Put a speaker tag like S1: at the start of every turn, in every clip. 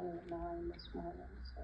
S1: running at 9 this morning, so.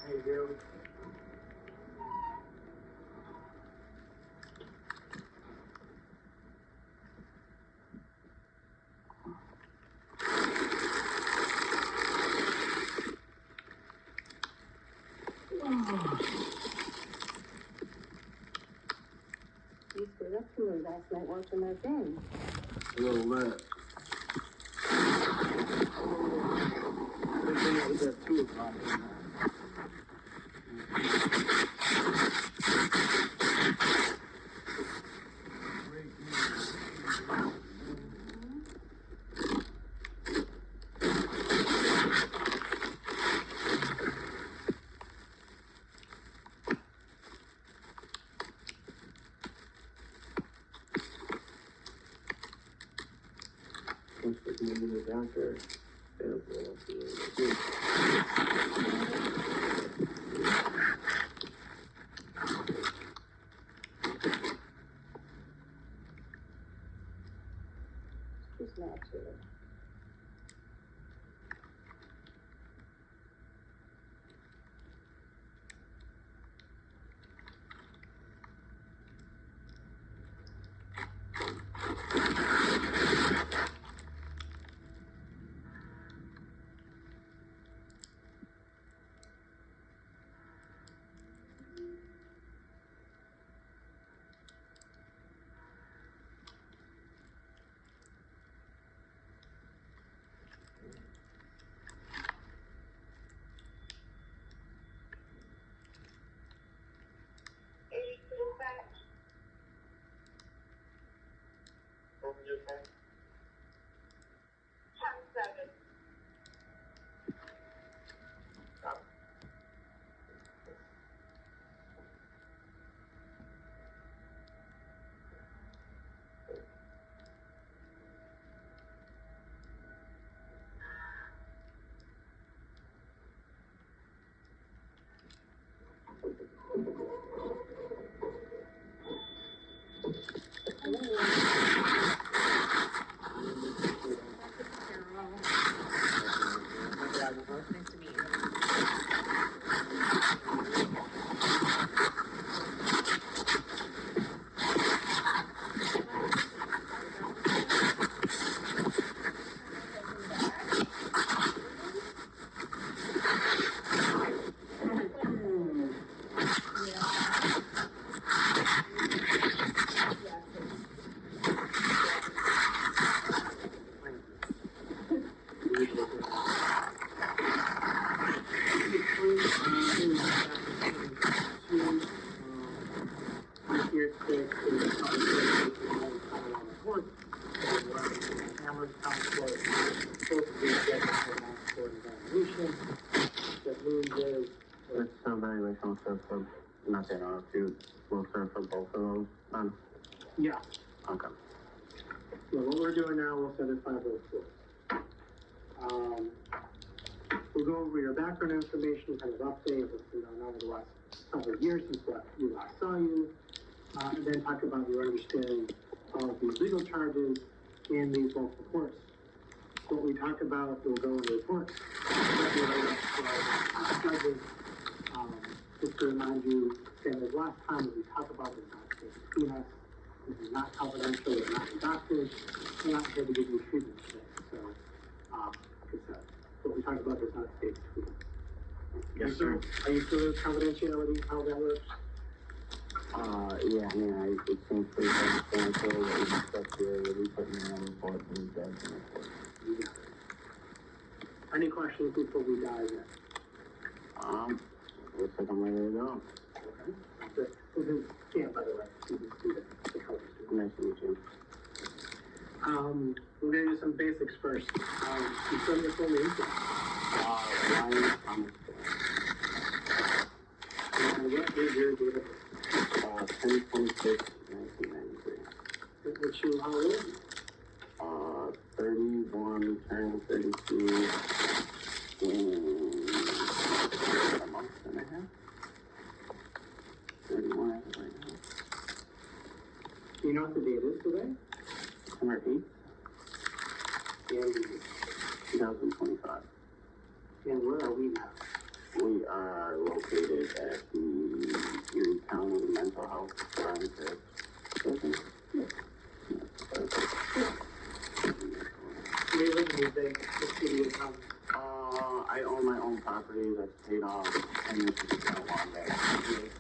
S2: Hey, you.
S1: You stayed up too late last night watching that game.
S2: A little bit. Good thing it was at 2 o'clock. Looks like maybe the doctor available.
S1: She's not here.
S2: What would you say?
S3: 10-7.
S2: Stop.
S3: Nice to meet you.
S4: It's a valuation will serve for, nothing, or if you will serve for both of those, then,
S2: Yeah,
S4: okay.
S2: so what we're doing now, we'll satisfy both schools. We'll go over your background information, kind of update what's been going on over the last couple of years since we last saw you, and then talk about your understanding of the legal charges in these both reports. What we talk about will go in the reports. Judges, just to remind you, again, the last time we talked about the United States peanuts, this is not confidential, it's not redacted, we're not here to give you treatment today, so, it's, what we talked about does not stay between us.
S4: Yes, sir.
S2: Are you sure with confidentiality, how that works?
S4: Yeah, I mean, it seems pretty substantial that we discussed here, that we put in the report, and we got the report.
S2: Yeah. Any questions before we dive in?
S4: Looks like I'm ready to go.
S2: Okay. Good. This is Cam, by the way, this is student, the college student.
S4: Nice to meet you.
S2: We're gonna do some basics first. You still your full name?
S4: Ryan Thomas.
S2: And what is your date of birth?
S4: 10/26/1993.
S2: Which you, how old are you?
S4: 31, turning 32 in a month and a half. 31 as of right now.
S2: Do you know what the date is today?
S4: December 8th,
S2: And
S4: 2025.
S2: where are we now?
S4: We are located at the Erie County Mental Health Forensic Prison.
S2: Yes.
S4: Yeah.
S2: We live in the city of town.
S4: I own my own property that's paid off, and this is kind of long that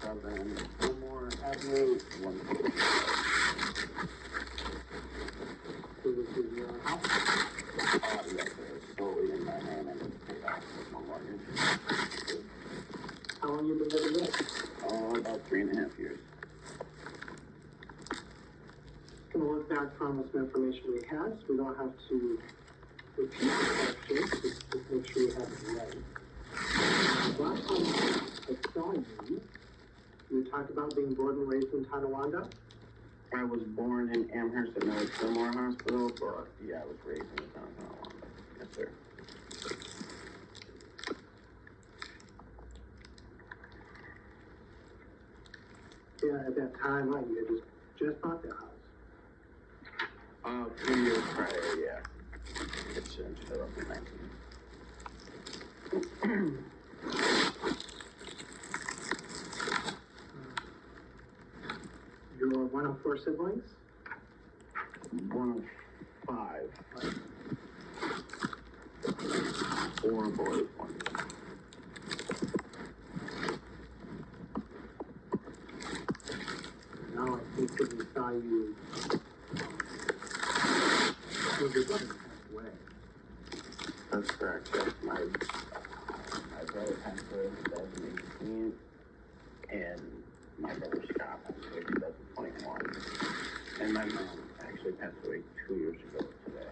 S4: 7 Fillmore Avenue, 140.
S2: So this is your house?
S4: Yes, it's solely in my name and it's paid off with my mortgage.
S2: How long you been living there?
S4: About 3.5 years.
S2: Gonna look back from some information we had, so we don't have to repeat the questions, just make sure we have it right. Last time I saw you, you talked about being born and raised in Tonawanda.
S4: I was born in Amherst at North Fillmore Hospital, but yeah, I was raised in the town of Tonawanda. Yes, sir.
S2: Yeah, at that time, right, you had just bought that house.
S4: 3 years prior, yeah. It's in 2019.
S2: You're one of 4 siblings?
S4: One of 5. 4 boys, 1 girl.
S2: Now I think that we saw you. Your brother passed away.
S4: That's correct, yes. My brother passed away in 2018, and my brother Scott passed away in 2021. And my mom actually passed away 2 years ago today.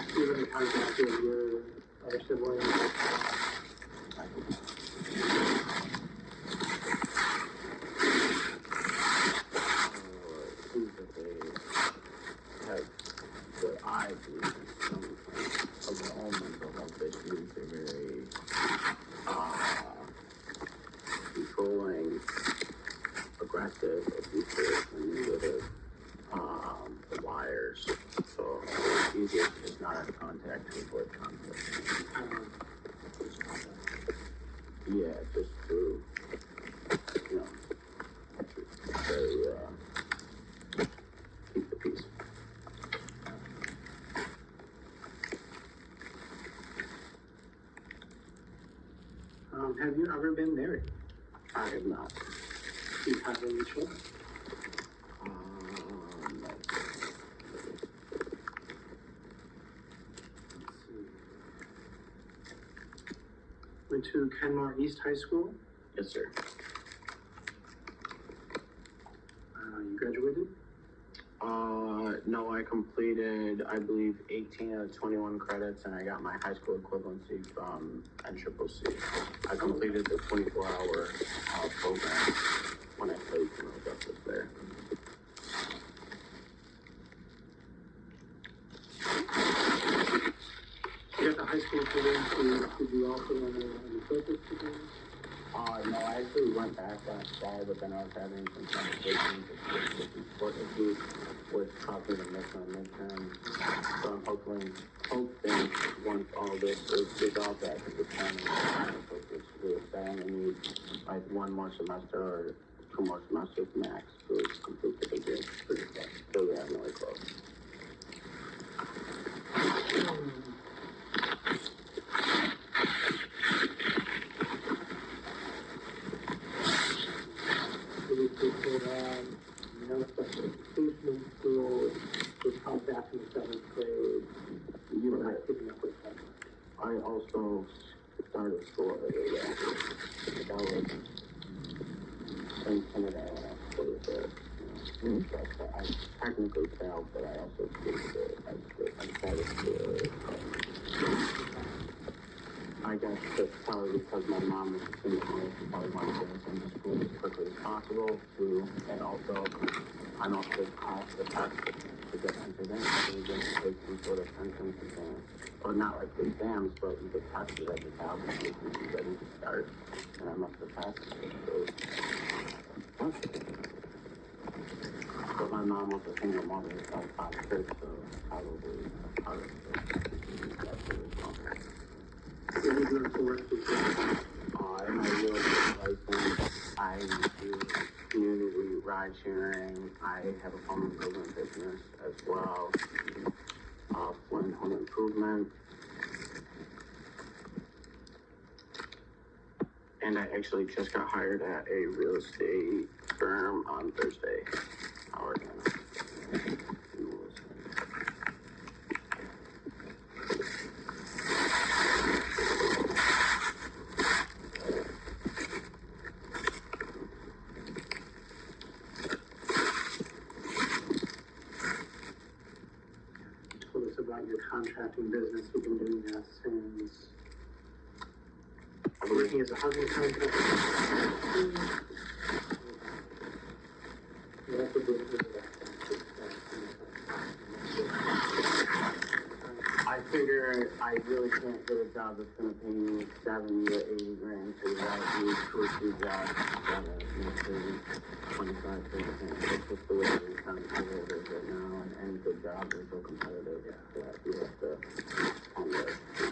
S2: Do you have any contact with your other siblings?
S4: Things that they have, what I believe is some of their own mental health issues. They're very controlling, aggressive, abusive, manipulative, the wires. So it's easier to just not have contact to avoid conflict. Yeah, just to, you know, keep the peace.
S2: Have you ever been married?
S4: I have not.
S2: Do you have any children?
S4: No.
S2: Let's see. Went to Kenmore East High School.
S4: Yes, sir.
S2: You graduated?
S4: No, I completed, I believe, 18 out of 21 credits, and I got my high school equivalency from NCCC. I completed the 24-hour program when I studied criminal justice there.
S2: You got the high school equivalency. Did you also want to focus degree?
S4: No, I actually went back last fall, but then I was having some conversations with some sport issues, which caused me to miss my midterm. So I'm hoping once all this is resolved, that I can return and focus with that. I only need like one more semester or 2 more semesters max to complete the degree. So yeah, I'm really close.
S2: No special education in school, was held back in the 7th grade. You were not keeping up with that.
S4: I also started school early, yeah. That was in kindergarten when I started there. I technically failed, but I also completed it. I started school early. I guess that's probably because my mom was a single mother. She probably wanted to get us into school as quickly as possible, too. And also, I know the cost of test to get entered in. So you get to take some sort of entrance exam. Or not like the exams, but you get tested at the job and you can be ready to start. And I must have passed it. So, but my mom was a single mother, so I taught her, so probably part of it.
S2: What are you doing for work this year?
S4: In my real estate license, I do community ride sharing. I have a home improvement business as well. Flint Home Improvement. And I actually just got hired at a real estate firm on Thursday. Oregon.
S2: Told us about your contracting business. You've been doing that since working as a housing contractor. That's a good thing.
S4: I figure I really can't get a job that's going to pay me 70 or 80 grand, so I need 2 or 3 jobs that are maybe 25, 30 grand. That's just the way the economy is right now, and any good jobs are so competitive that you have to kind of,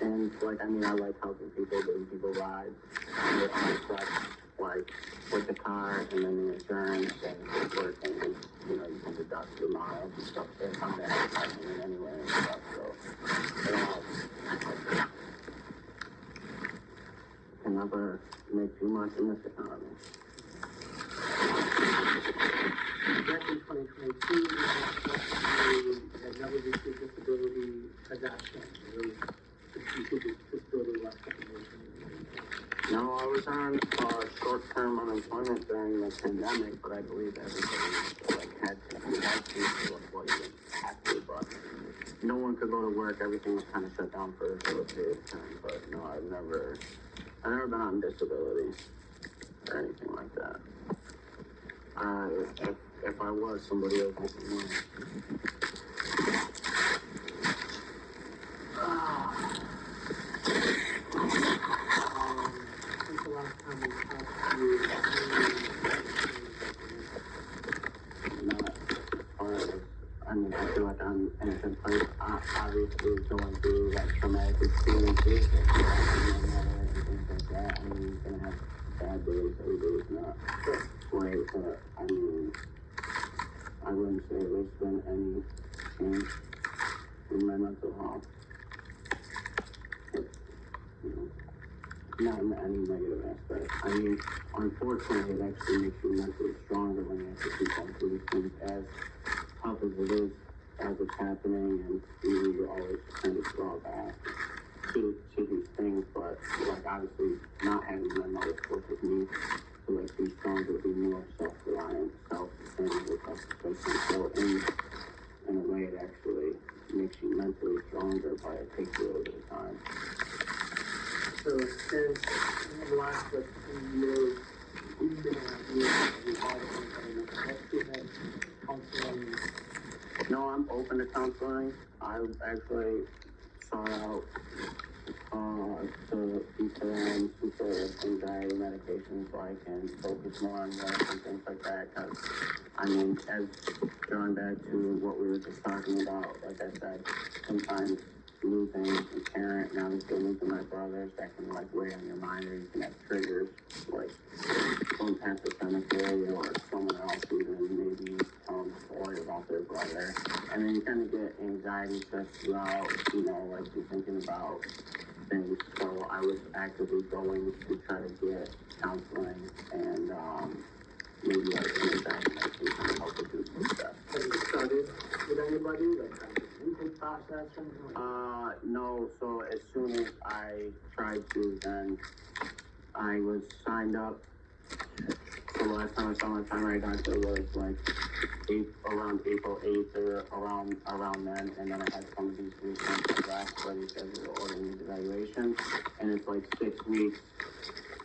S4: and like, I mean, I like helping people, giving people rides, and it all stuff, like, with the car, and then the insurance, and working, and, you know, you can deduct the miles and stuff, and come back and anywhere and stuff, so. Can never make too much in this economy.
S2: Back in 2022, you had never received disability. Has that changed? You received disability last couple of years.
S4: No, I was on short-term unemployment during the pandemic, but I believe everybody had to, well, you didn't have to, but no one could go to work. Everything was kind of shut down for a short period of time. But no, I've never been on disability or anything like that. If I was, somebody else would know.
S2: Since the last time we talked to you,
S4: I mean, I feel like I'm in a good place. Obviously, going through like traumatic experiences, like my mother and things like that. I mean, you're gonna have bad days. Every day is not great, but I mean, I wouldn't say there's been any change in my mental health. You know, not in any negative aspect. I mean, unfortunately, it actually makes you mentally stronger when you have to keep going through these things as tough as it is, as it's happening, and you always kind of draw back to these things, but like obviously not having my mother work with me to like be stronger, be more self-reliant, self-sustainable, self-sufficient. So in a way, it actually makes you mentally stronger, but it takes you a little bit of time.
S2: So, and in the last, like, 2 years, you've been in counseling.
S4: No, I'm open to counseling. I actually sought out to be put on super anxiety medication so I can focus more on work and things like that. Because, I mean, as going back to what we were just talking about, like I said, sometimes losing a parent and obviously losing my brothers, that can like weigh on your mind, or you can have triggers like going past the cemetery or someone else even maybe telling a story about their brother. And then you kind of get anxiety stress throughout, you know, like you're thinking about things. So I was actively going to try to get counseling and maybe like an anxiety medication to help reduce the stress.
S2: Have you started with anybody, like, kind of the intake process or anything like that?
S4: No, so as soon as I tried to, then I was signed up. So the last time I saw my primary doctor was like around April 8th or around then, and then I had some of these recent last where they said they were ordering these evaluations, and it's like 6 weeks,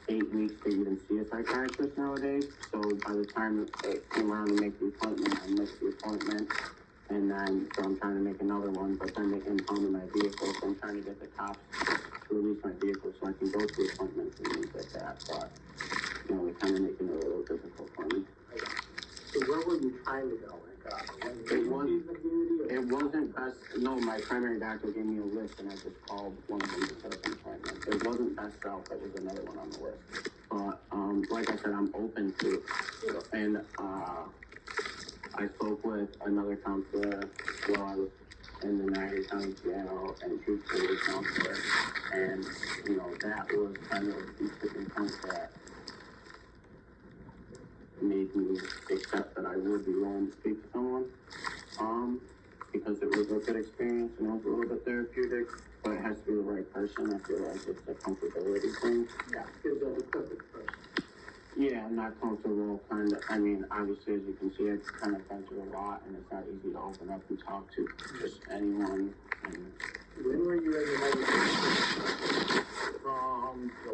S4: 8 weeks to even see a psychiatrist nowadays. So by the time it came around to make the appointment, I missed the appointment, and then so I'm trying to make another one, but then they impounded my vehicle, so I'm trying to get the cops to release my vehicle so I can go to appointments and things like that. But you know, they're kind of making it a little difficult for me.
S2: So where were you trying to go?
S4: It wasn't best. No, my primary doctor gave me a list, and I just called one of them to set up an appointment. It wasn't Best Self. That was another one on the list. But like I said, I'm open to it. And I spoke with another counselor while I was in the Niagara County jail, and she was a good counselor. And you know, that was kind of the tipping point that made me accept that I would be willing to speak to someone, because it was a good experience and it was a little bit therapeutic, but it has to be the right person. I feel like it's a comfortability thing.
S2: Yeah, it's a perfect person.
S4: Yeah, I'm not comfortable, kind of, I mean, obviously, as you can see, I've kind of been through a lot, and it's not easy to open up and talk to just anyone. And
S2: When were you in the United States? From